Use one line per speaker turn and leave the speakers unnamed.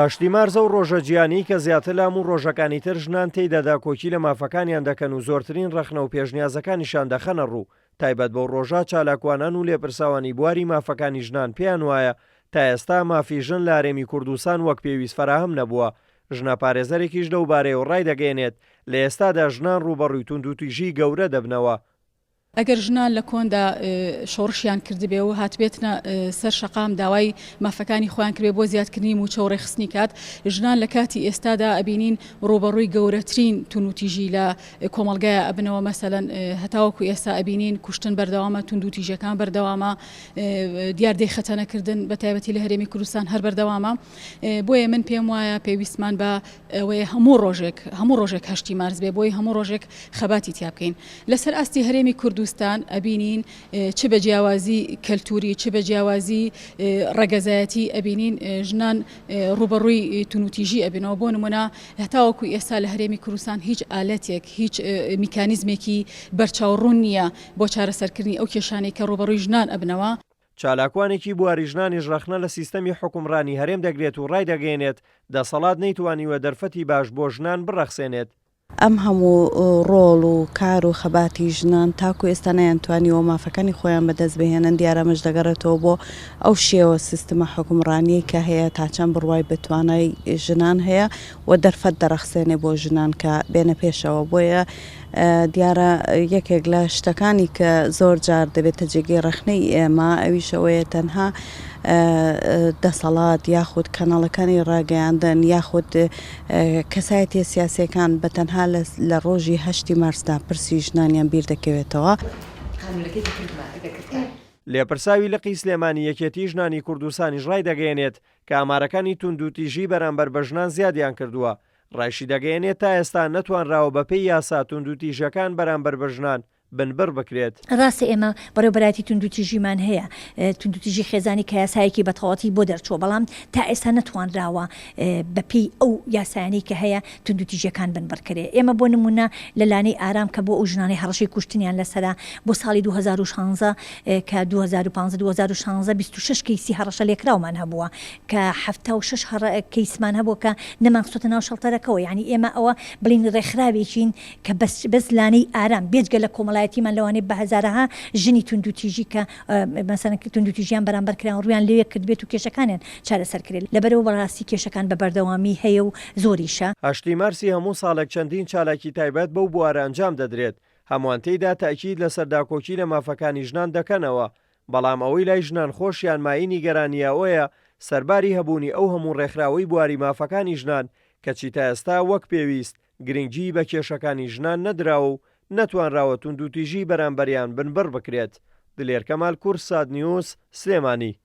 هەشتی مارزە و ڕۆژە گیانی کە زیاتر لە هەموو ڕۆژەکانی تر ژنان تێیدەدا کۆکی لە مافەکانیان دەکەن و زۆرترین ڕەخنە و پێشنیازەکانیشان دەخەنە ڕوو. تایبەت بەو ڕۆژە چالاکوانان و لێپرساوانی بواری مافەکانی ژنان پێیان وایە تا ئێستا مافی ژن لە هەرێمی کوردستان وەک پێویست فراهم نەبووە. ژنە پارێزەرێکیش لەو بارەیەوە ڕای دەگەێنێت لە ئێستادا ژنان ڕوبەڕووی توندوتیژی گەورە دەبنەوە.
ئەگەر ژنان لە کۆندا شۆڕشیان کردبێ و هاتبێتنە سەر شەقام داوای مافەکانی خۆیان کردێ بۆ زیادکردنی موچە و ڕێخستنی کات، ژنان لە کاتی ئێستادا ئەبینین ڕوبەڕووی گەورەترین توندوتیژی لە کۆمەڵگایە ئەبنەوە. مەسەلەن هەتاوەکو ئێستا ئەبینین کوشتن بەردەوامە، توندوتیژەکان بەردەوامە، دیاردەی خەتەنەکردن بە تایبەتی لە هەرێمی کوردستان هەر بەردەوامە. بۆیە من پێم وایە پێویستمان بە ئەوەیە هەموو ڕۆژێک هەشتی مارز بێ، بۆی هەموو ڕۆژێک خەباتی تیا بکەین. لەسەر ئاستی هەرێمی کوردستان ئەبینین چ بە جیاوازی کەلتوری چ بە جیاوازی ڕەگەزایەتی ئەبینین ژنان ڕوبەڕووی توندوتیژی ئەبینەوە. بۆ نمونە هەتاوەکو ئێستا لە هەرێمی کوردستان هیچ ئالەتێک هیچ میکانیزمێکی بەرچاوڕوون نییە بۆ چارەسەرکردنی ئەو کێشانەی کە ڕوبەڕووی ژنان ئەبنەوە.
چالاکوانێکی بواری ژنانیش ڕەخنە لە سیستەمی حکومڕانی هەرێم دەگرێت و ڕای دەگەێنێت دەسەڵات نەیتوانیوە دەرفەتی باش بۆ ژنان بڕەخسێنێت.
ئەم هەموو ڕۆڵ و کار و خەباتی ژنان تاکو ئێستا نەیانتوانیەوە مافەکانی خۆیان بەدەست بهێنن، دیارەمەش دەگەڕێتەوە بۆ ئەو شێوە سیستەمە حکومڕانی کە هەیە تا چەند بڕوای بتوانای ژنان هەیە و دەرفەت دەرەخسێنێ بۆ ژنان کە بێنە پێشەوە. بۆیە دیارە یەکێک لە شتەکانی کە زۆر جار دەبێتە جێگەی ڕەخنەی ئێمە ئەویشەوەیە تەنها دەسەڵات یاخود کەناڵەکانی ڕاگەیاندن یاخود کەسایەتی سیاسیەکان بە تەنها لە ڕۆژی هەشتی مارسدا پرسی ژنانیان بیر دەکەوێتەوە.
لێپرساوی لقی سلێمانی یەکێتی ژنانی کوردستانیش ڕای دەگەێنێت کە ئامارەکانی توندوتیژی بەرامبەر بە ژنان زیادیان کردووە. ڕایشی دەگەێنێت تا ئێستا نەتوانراوە بەپێی یاسا توندوتیژەکان بەرامبەر بە ژنان بنبر بکرێت.
ڕاستە ئێمە بەڕێوەبەراتی توندوتیژیمان هەیە، توندوتیژی خێزانی کە یاسایەکی بەتەواتی بۆ دەرچووە، بەڵام تا ئێستا نەتوانراوە بەپێی ئەو یاسایانی کە هەیە توندوتیژەکان بنبڕکرێ. ئێمە بۆ نمونە لە لانەی ئارام کە بۆ ئەو ژنانەی هەڕەشەی کوشتنیان لەسەرا بۆ ساڵی 2016 کە 2015-2016 26 کەیسی هەڕەشە لێکراومان هەبووە کە 76 کەیسمان هەبووە کە نەمانخستۆتە ناو شەڵتەرەکەەوە. یعنی ئێمە ئەوە بڵین ڕێکخراوێکین کە بەس لانەی ئارام بێجگە لە کۆمەڵایەتیمان لەوانەیە بە هەزارەها ژنی توندوتیژی کە مەسەڵەن توندوتیژیان بەرامبەرکران ڕویان لێوێ کردبێت و کێشەکانیان چارەسەرکرێت. لەبەرەوە بەڕاستی کێشەکان بە بەردەوامی هەیە و زۆریشە.
هەشتی مارسی هەموو ساڵێک چەندین چالاکی تایبەت بەو بوارە ئەنجام دەدرێت. هەمووان تێیدا تاکید لە سەرداکۆکی لە مافەکانی ژنان دەکەنەوە، بەڵام ئەوەی لای ژنان خۆشیان مای نیگەرانیە ئەوەیە سەرباری هەبوونی ئەو هەموو ڕێکخراوەی بواری مافەکانی ژنان کەچی تا ئێستا وەک پێویست گرنگجی بە کێشەکانی ژنان نەدراوە و نەتوانراوە توندوتیژی بەرامبەریان بنبڕ بکرێت. دلێر کەمال کورد، ساد نیوز، سلێمانی.